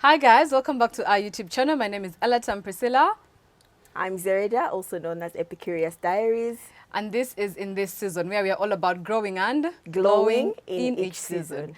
Hi guys, welcome back to our YouTube channel. My name is Ella Priscilla. I'm Zerida, also known as Epicurious Diaries. And this is in this season where we are all about growing and glowing in each season.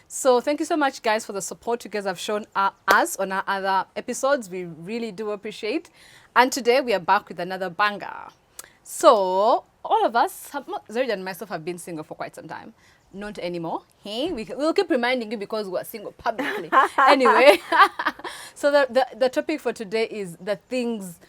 So thank you so much guys for the support you guys have shown us on our other episodes. We really do appreciate. And today we are back with another banger. So all of us, Zerida and myself, have been single for quite some time. Not anymore. Hey, we'll keep reminding you because we're single publicly. Anyway, so the topic for today is the things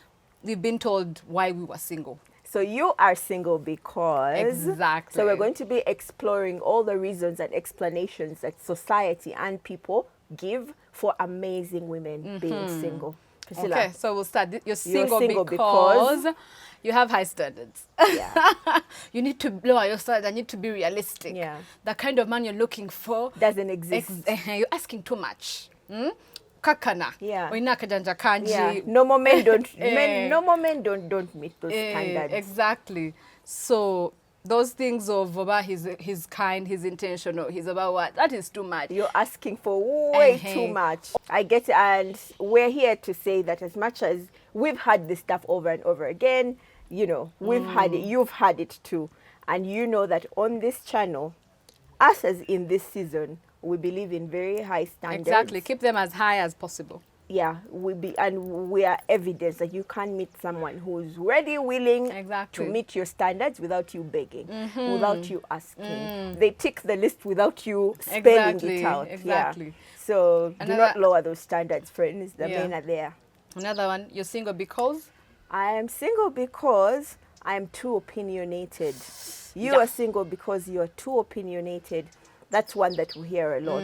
we've been told why we were single. So you are single because... Exactly. So we're going to be exploring all the reasons and explanations that society and people give for amazing women being single. Priscilla. Okay, so we'll start. You're single because you have high standards. Yeah. You need to lower your standards. You need to be realistic. Yeah. The kind of man you're looking for doesn't exist. You're asking too much. Kakana. Yeah. Yeah. No more men don't meet those standards. Exactly. So those things of about his kind, his intentional, he's about what, that is too much. You're asking for way too much. I get it, and we're here to say that as much as we've had this stuff over and over again, you know, we've had it, you've had it too. And you know that on this channel, us as in this season, we believe in very high standards. Exactly. Keep them as high as possible. Yeah, we are evidence that you can't meet someone who's ready, willing to meet your standards without you begging, without you asking. They tick the list without you spelling it out. Exactly. Yeah. So do not lower those standards, friends. The men are there. Another one, you're single because? I am single because I am too opinionated. You are single because you are too opinionated. That's one that we hear a lot.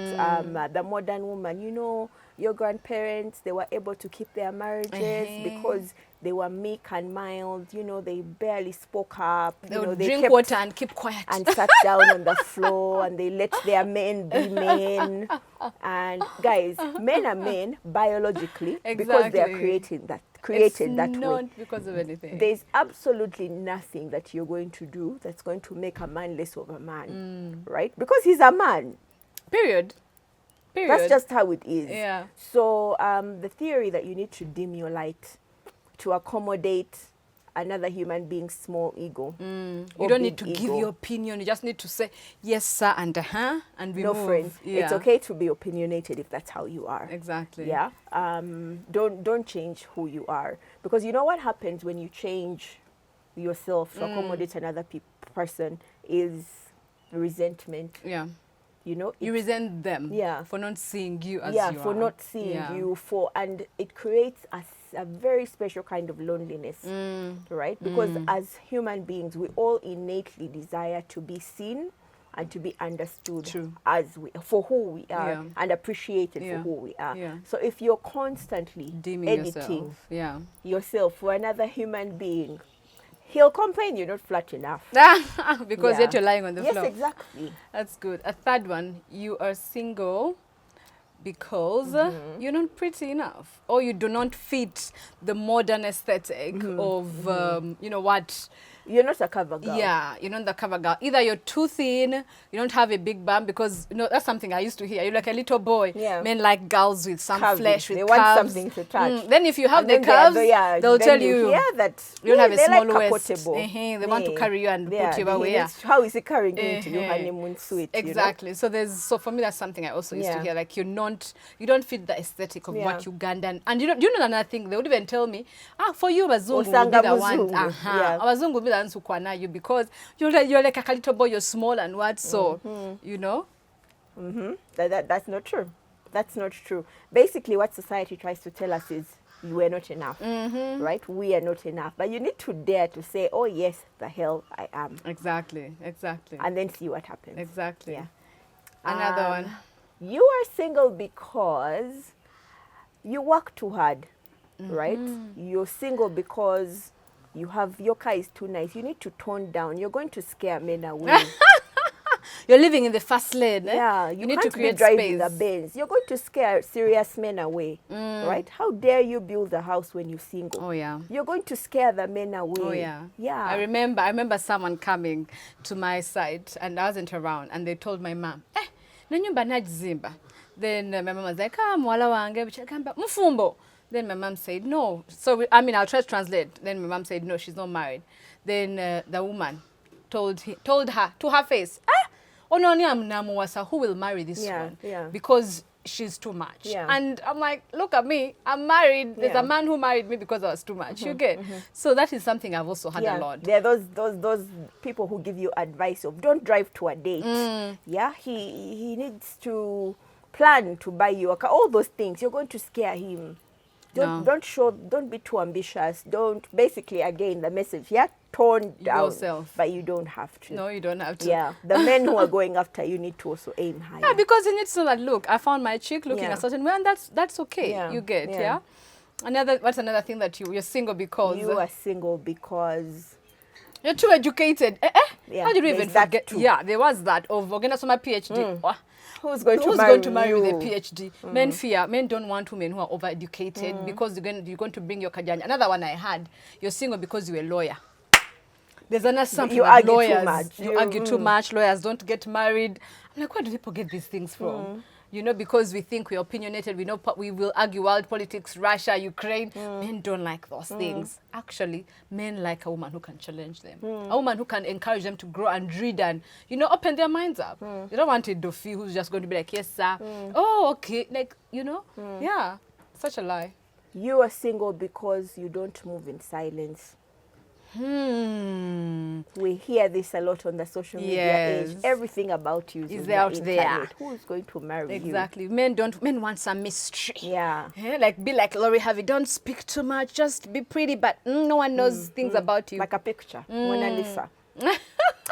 The modern woman, you know, your grandparents, they were able to keep their marriages because they were meek and mild. You know, they barely spoke up. They would drink water and keep quiet. And sat down on the floor, and they let their men be men. And guys, men are men biologically because they are created that way. Not because of anything. There's absolutely nothing that you're going to do that's going to make a man less of a man, right? Because he's a man. Period. That's just how it is. Yeah. So the theory that you need to dim your light to accommodate another human being's small ego. You don't need to give your opinion. You just need to say yes, sir, and and we move. No, friend. Yeah. It's okay to be opinionated if that's how you are. Exactly. Yeah. Don't change who you are, because you know what happens when you change yourself to accommodate another person is resentment. Yeah. You know, you resent them for not seeing you as you are. For not seeing you, and it creates a very special kind of loneliness, right? Because as human beings, we all innately desire to be seen and to be understood for who we are and appreciated for who we are. Yeah. So if you're constantly dimming editing yourself for another human being, he'll complain you're not flat enough. Because yet you're lying on the floor. Yes, exactly. That's good. A third one, you are single because you're not pretty enough, or you do not fit the modern aesthetic of, you know what? You're not a cover girl. Yeah, you're not the cover girl. Either you're too thin, you don't have a big bum, because you know that's something I used to hear. You're like a little boy. Yeah. Men like girls with some flesh, with they curves. want something to touch. Then if you have the curves, they'll tell you that you don't have a small like waist. They want to carry you and put you away. How is he carrying you into your honeymoon suite? Exactly. You know? So for me that's something I also used to hear. Like you don't fit the aesthetic of what Ugandan. And you know another thing, they would even tell me, for you Abazungu will be the one. Abazungu will be the ones who kwana you, because you're like a little boy, you're small and what, so you know. That's not true. That's not true. Basically what society tries to tell us is you are not enough, right? We are not enough. But you need to dare to say, oh yes, the hell I am. Exactly. And then see what happens. Exactly. Yeah. Another one. You are single because you work too hard, right? You're single because You have, your car is too nice. You need to tone down. You're going to scare men away. You're living in the fast lane. Yeah, You you need can't to create be driving space. a Benz. You're going to scare serious men away, right? How dare you build a house when you're single? Oh, yeah. You're going to scare the men away. Oh, yeah. Yeah. I remember someone coming to my site and I wasn't around and they told my mom, na nyumba najizimba. Then my mom was like, mwala wange, bichakamba, mfumbo. Then my mom said, no. So, I'll try to translate. Then my mom said, no, she's not married. Then the woman told her to her face, who will marry this one? Yeah. Because she's too much. Yeah. And I'm like, look at me, I'm married. There's a man who married me because I was too much. You get? So that is something I've also had a lot. There are those people who give you advice of don't drive to a date. Yeah, he needs to plan to buy you a car. All those things, you're going to scare him. Don't be too ambitious. Basically, again, the message, tone down. Yourself. But you don't have to. No, you don't have to. Yeah, the men who are going after you need to also aim higher. Yeah, because you need to know that, look, I found my chick looking a certain way, and that's okay. Yeah. You get, Yeah. What's another thing that you're single because? You are single because you're too educated. Yeah, How did we even there's that forget? too. Yeah, there was that of we're gonna my PhD. who's going Who's to marry going to marry you? with a PhD? Men don't want women who are overeducated because you're going to bring your kajanya. Another one I had, you're single because you're a lawyer. There's another something You like argue lawyers. too much. You argue too much. Lawyers don't get married. I'm like, where do people get these things from? You know, because we think we're opinionated. We know we will argue world politics, Russia, Ukraine. Men don't like those things. Actually, men like a woman who can challenge them. A woman who can encourage them to grow and read and, open their minds up. They don't want a dofi who's just going to be like, yes, sir. Oh, okay. Like, yeah. Such a lie. You are single because you don't move in silence. We hear this a lot on the social media age. Everything about you is out the there. internet. Who is going to marry you? Exactly. Men want some mystery. Yeah. Be like Laurie Harvey. Don't speak too much. Just be pretty, but no one knows things about you. Like a picture. Mona Lisa.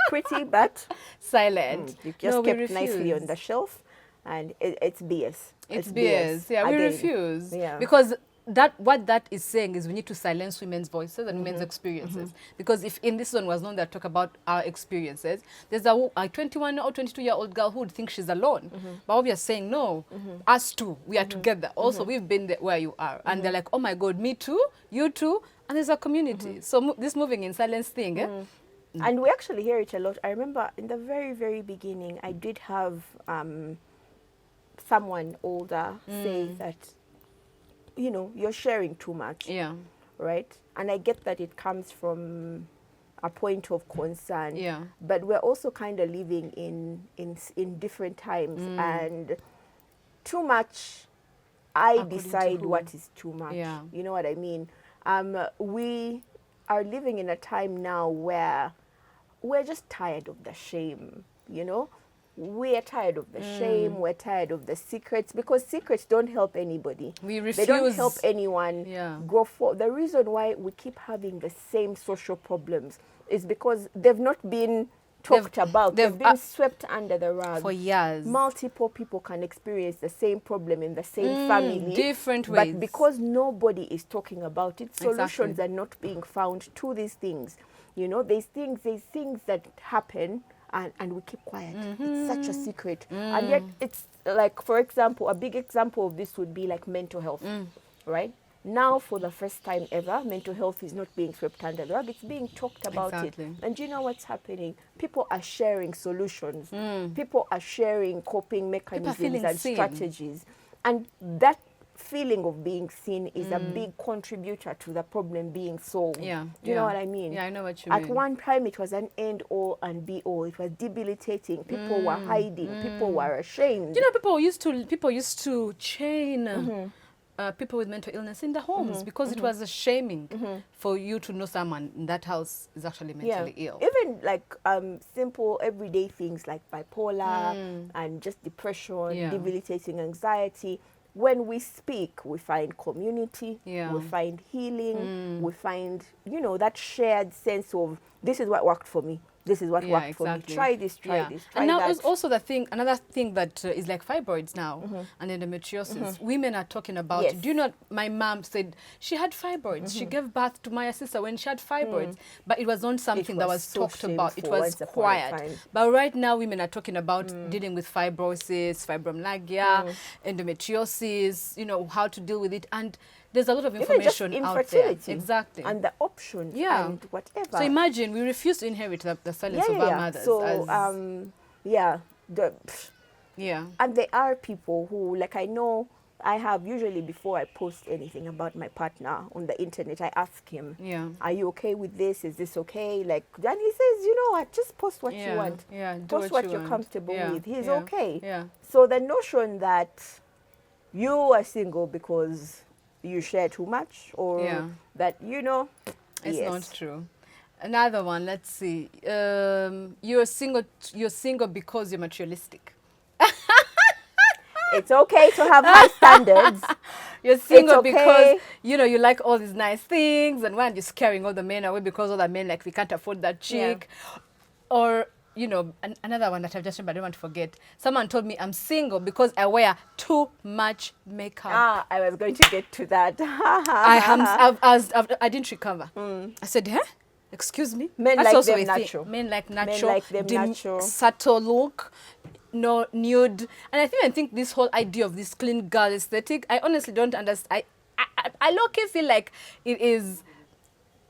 Pretty, but silent. You just kept nicely on the shelf, and it's BS. It's BS. Yeah, we refuse. Yeah. Because what that is saying is we need to silence women's voices and women's experiences. Because if in this one was known that talk about our experiences, there's a 21 or 22-year-old girl who would think she's alone. But what we are saying, no, us too, we are together. Also, we've been there where you are. And they're like, oh my God, me too, you too, and there's a community. So this moving in silence thing, And we actually hear it a lot. I remember in the very, very beginning, I did have someone older say that, you're sharing too much. Yeah. Right? And I get that it comes from a point of concern. Yeah. But we're also kind of living in different times. And too much, I decide what is too much. Yeah. You know what I mean? We are living in a time now where we're just tired of the shame, We're tired of the shame, we're tired of the secrets, because secrets don't help anybody. We refuse. They don't help anyone go forward. The reason why we keep having the same social problems is because they've not been talked about. They've been swept under the rug. For years. Multiple people can experience the same problem in the same family. Different ways. But because nobody is talking about it, solutions are not being found to these things. There's things that happen and we keep quiet. It's such a secret. And yet it's like, for example, a big example of this would be like mental health, right? Now, for the first time ever, mental health is not being swept under the rug. It's being talked about it. And you know what's happening? People are sharing solutions. People are sharing coping mechanisms and strategies. And that feeling of being seen is a big contributor to the problem being solved. Yeah. Do you know what I mean? Yeah, I know what you mean. At one time, it was an end all and be all. It was debilitating. People were hiding. People were ashamed. Do you know, people used to chain people with mental illness in the homes because it was a shaming for you to know someone in that house is actually mentally ill. Even like simple everyday things like bipolar and just depression, debilitating anxiety. When we speak, we find community, we find healing, we find, that shared sense of this is what worked for me. This is what worked for me. Try this, try this, try and now that. there's also another thing that is like fibroids now and endometriosis. Women are talking about it. Do you know, my mom said she had fibroids. She gave birth to my sister when she had fibroids, but it was not something that was talked about. It was quiet. But right now, women are talking about dealing with fibrosis, fibromyalgia, endometriosis, you know, how to deal with it. And there's a lot of information out there. Exactly. And the options and whatever. So imagine we refuse to inherit the silence of our mothers. So, and there are people who, like, I know I have, usually before I post anything about my partner on the internet, I ask him, are you okay with this? Is this okay? Like, and he says, you know what, just post what you want. Post what you're comfortable with. He's okay. So the notion that you are single because you share too much, or that, you know, it's not true. Another one, let's see. You're single because you're materialistic. It's okay to have high standards. You're single because, you know, you like all these nice things, and when you're scaring all the men away because all the men, like, we can't afford that chick. Or, you know, another one that I've just remembered, I don't want to forget. Someone told me I'm single because I wear too much makeup. I was going to get to that. I didn't recover. I said, excuse me? Men like them natural. Men like natural. Men like them natural. Subtle look, no nude. And I think this whole idea of this clean girl aesthetic, I honestly don't understand. I low-key feel like it is...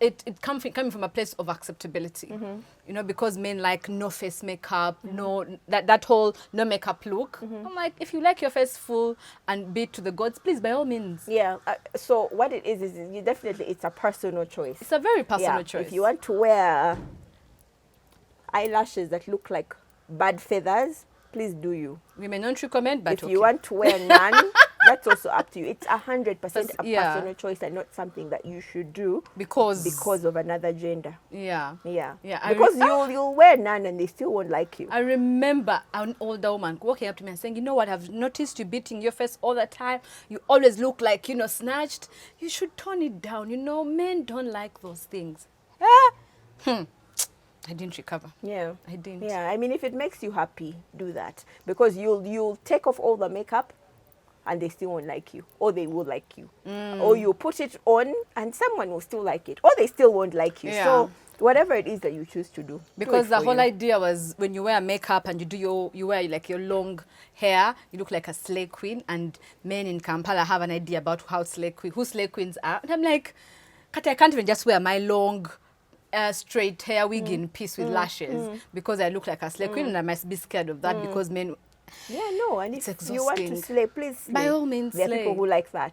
It coming from a place of acceptability, you know, because men like no face makeup, no that whole no makeup look. I'm like, if you like your face full and be to the gods, please, by all means. So what it is you definitely, it's a personal choice. It's a very personal choice. If you want to wear eyelashes that look like bad feathers, please do you. We may not recommend, but if you want to wear none, that's also up to you. It's 100% a personal choice and not something that you should do because of another gender. Because you'll wear none and they still won't like you. I remember an older woman walking up to me and saying, you know what, I've noticed you beating your face all the time. You always look like, you know, snatched. You should tone it down. You know, men don't like those things. I didn't recover. I didn't. I mean, if it makes you happy, do that. Because you'll take off all the makeup and they still won't like you. Or they will like you. Or you put it on and someone will still like it. Or they still won't like you. So whatever it is that you choose to do. Because the whole idea was when you wear makeup and you wear like your long hair, you look like a slay queen. And men in Kampala have an idea about who slay queens are. And I'm like, I can't even just wear my long... straight hair wig in peace with lashes because I look like a slay queen, and I must be scared of that because men... and if you want to slay, please slay. By all means, there are people who like that.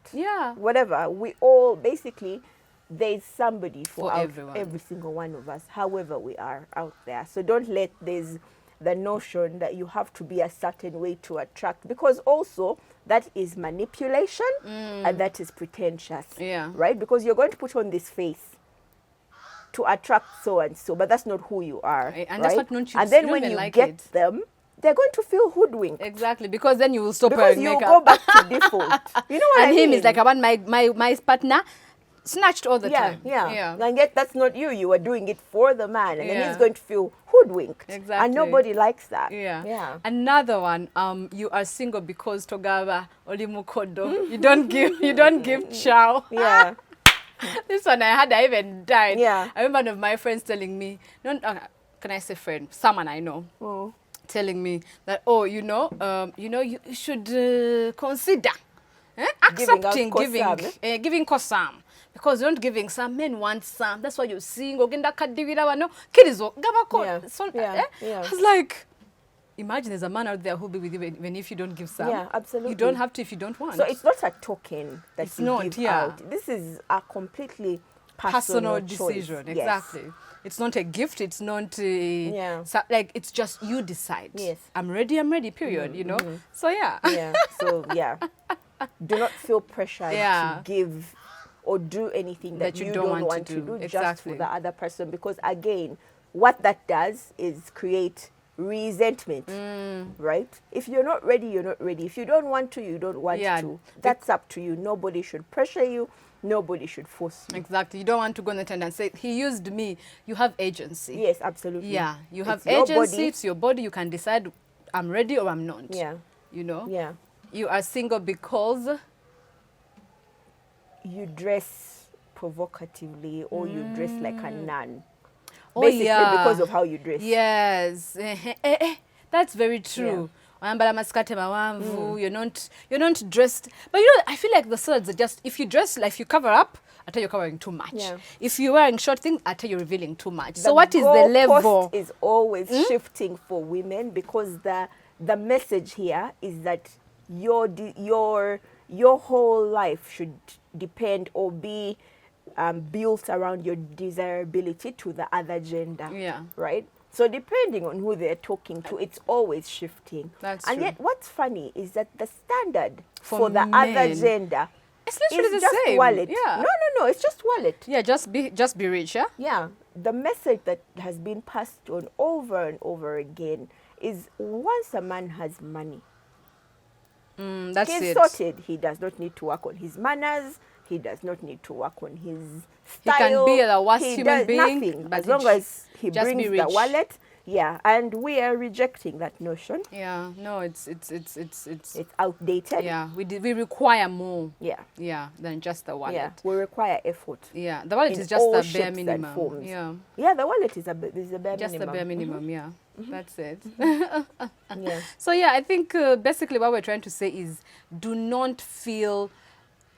Whatever. We all, basically, there's somebody for everyone. Every single one of us, however we are out there. So don't let there's the notion that you have to be a certain way to attract, because also that is manipulation and that is pretentious. Right? Because you're going to put on this face to attract so and so, but that's not who you are. And that's what and then when you get them, they're going to feel hoodwinked. Exactly, because then you will stop wearing makeup. Because you go back to default. You know what I mean? And him is like, I want my partner snatched all the time. And yet that's not you. You are doing it for the man, and then he's going to feel hoodwinked. Exactly. And nobody likes that. Another one, you are single because Togaba Olimukodo. You don't give chow. This one I even died. I remember one of my friends telling me, can I say friend? Someone I know. Telling me that, you should consider accepting giving kosam. Because you don't giving some, men want some. That's why you're single. I was like, imagine there's a man out there who'll be with you even if you don't give some. Absolutely. You don't have to if you don't want. So it's not a token that you give out. This is a completely personal decision. Exactly. It's not a gift. It's not like, it's just you decide. I'm ready, period, you know? So do not feel pressured to give or do anything that you don't want to do just for the other person, because again, what that does is create resentment, right? If you're not ready, you're not ready. If you don't want to, you don't want to. That's up to you. Nobody should pressure you. Nobody should force you. Exactly. You don't want to go on the tent and say, he used me. You have agency. Yes, absolutely. Yeah. You have It's your agency. body. It's your body. You can decide, I'm ready or I'm not. Yeah. You know? Yeah. You are single because you dress provocatively or you dress like a nun. Oh, Basically yeah. because of how you dress. Yes. That's very true. Wambala maskate mawamvu, you're not dressed. But you know, I feel like the standards are just, if you dress, like if you cover up, I tell you're covering too much. Yeah. If you're wearing short things, I tell you're revealing too much. So what is the level? Is always shifting for women, because the message here is that your whole life should depend or be built around your desirability to the other gender. Yeah. Right? So depending on who they're talking to, it's always shifting. That's and true. Yet what's funny is that the standard For for the men, other gender it's literally is the just same. wallet. Yeah. No, it's just wallet. Yeah, just be rich, yeah? Yeah, the message that has been passed on over and over again is once a man has money, That's he's it. sorted. He does not need to work on his manners. He does not need to work on his He style. can be the worst He human does being, nothing, but as long as he just be brings the rich. wallet. Yeah, and we are rejecting that notion. Yeah, no, it's It's outdated. yeah, we require more. Yeah. Yeah, than just the wallet. Yeah, we require effort. Yeah, the wallet in is just all the bare shapes and minimum. forms. Yeah, Yeah, the wallet is a bare just minimum. the bare minimum. Yeah, that's it. Yeah. So yeah, I think basically what we're trying to say is,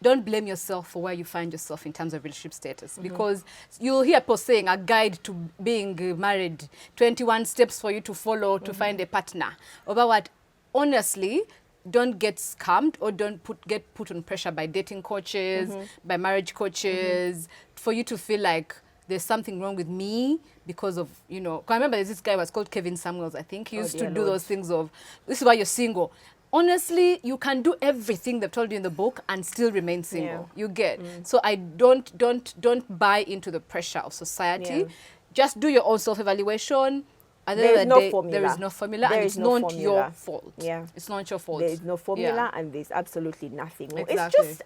don't blame yourself for where you find yourself in terms of relationship status, because you'll hear people saying a guide to being married, 21 steps for you to follow to find a partner. Over what? Honestly, don't get scammed or don't get put on pressure by dating coaches, by marriage coaches, for you to feel like there's something wrong with me because of, 'cause I remember there's this guy was called Kevin Samuels, I think. He used to dear do Lord. those things of, this is why you're single. Honestly, you can do everything they've told you in the book and still remain single. Yeah. You get. So I don't buy into the pressure of society. Yeah. Just do your own self-evaluation. At the There end is of no the day, formula. there is no formula, There and is it's no not formula. your fault. Yeah. It's not your fault. There is no formula, Yeah. and there's absolutely nothing. It's Exactly. just,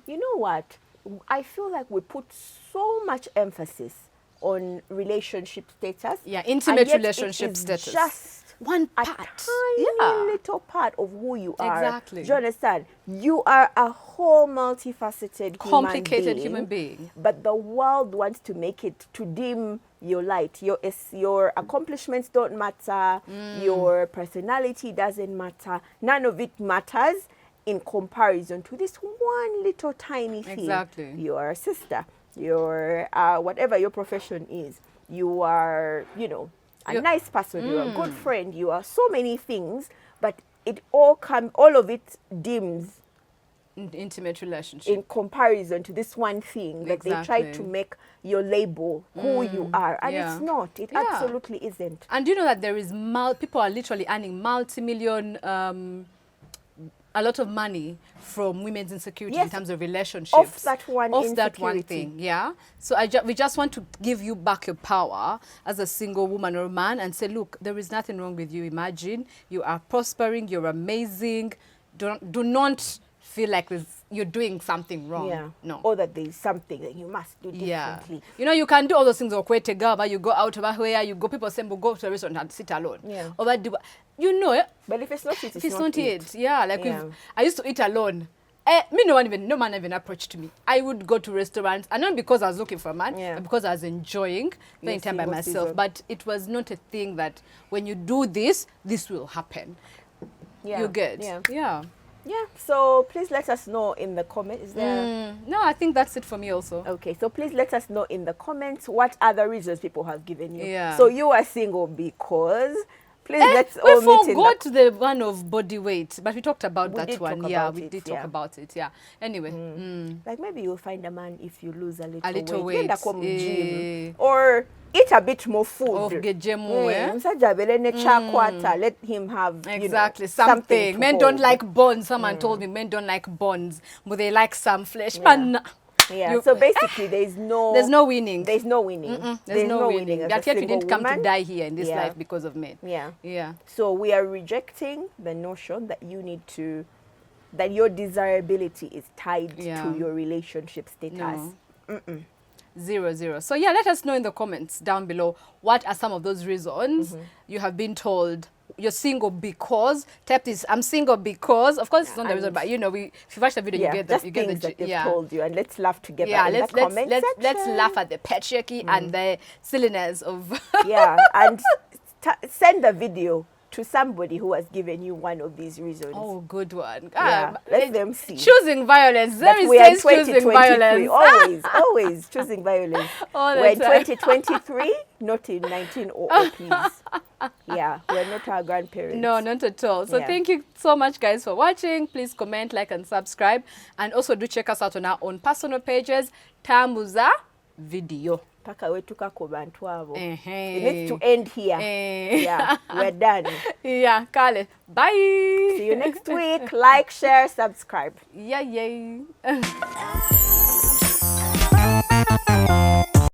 you know what? I feel like we put so much emphasis on relationship status. Yeah, and intimate yet relationship it is status. Just One a part. tiny Yeah. little part of who you are. Exactly. Do you understand? You are a whole multifaceted Complicated human being. But the world wants to make it, to dim your light. Your accomplishments don't matter. Your personality doesn't matter. None of it matters in comparison to this one little tiny thing. Exactly. You are a sister. You're whatever your profession is. You are, a nice person. You're a good friend. You are so many things, but all of it dims Intimate relationship. in comparison to this one thing that they try to Exactly. make your label who you are, and Yeah. it's not. It Yeah. absolutely isn't. And you know that there is people are literally earning multi-million, a lot of money from women's insecurity in Yes. terms of relationships. Off that one Off that one insecurity. thing, yeah. So we just want to give you back your power as a single woman or man and say, look, there is nothing wrong with you. Imagine you are prospering, you're amazing. Do not feel like you're doing something wrong. Yeah. No. Or that there's something that you must do Yeah. differently. You can do all those things or but you go out over where you go, people say, go to a restaurant and sit alone. Yeah. Over But if it's not it, if it's not it. Yeah, like Yeah. I used to eat alone. No man even approached me. I would go to restaurants, and not because I was looking for a man, Yeah. but because I was enjoying spending time by single myself. season. But it was not a thing that when you do this will happen. Yeah. You get. Yeah. Yeah. Yeah. So please let us know in the comments. Is there? No, I think that's it for me also. Okay, so please let us know in the comments what other reasons people have given you. Yeah. So you are single because, please let's We all meet in the forgot the one of body weight, but we talked about We that did one. talk Yeah, about we it, did yeah. talk about it. Yeah. Anyway. Like maybe you'll find a man if you lose a little, A little weight. Genda kwa gym. Or eat a bit more food. Of gejemu, Msajja abele ne chakwata. Let him have Exactly, something to Men don't hold. like bones. Someone told me men don't like bones, but they like some flesh. Yeah. But nah, Yeah. So basically, there's no winning. There's no winning. There's no winning. as a That yet we single didn't come to woman. die here in this Yeah. life because of men. Yeah. Yeah. So we are rejecting the notion that you need to that your desirability is tied Yeah. to your relationship status. No. 0. So yeah, let us know in the comments down below what are some of those reasons you have been told you're single because. Type this, I'm single because. Of course, it's not the reason, but you know, if you watch the video, you get just you get things the that they've told you, and let's laugh together in let's the comment section. let's laugh at the patriarchy and the silliness of Yeah, and send the video to somebody who has given you one of these reasons. Oh, good one. Yeah, let them see. Choosing violence. There is we are choosing violence. Always choosing violence. All the we're in time. 2023, not in 1900, please. Yeah, we're not our grandparents. No, not at all. So Yeah. thank you so much, guys, for watching. Please comment, like, and subscribe. And also do check us out on our own personal pages. Tambuza video. Paka wetuka ku bantu abo. It Ehe. needs to end here. Yeah, we're done. Yeah, Kale. Bye. See you next week. Like, share, subscribe. Yeah, yay.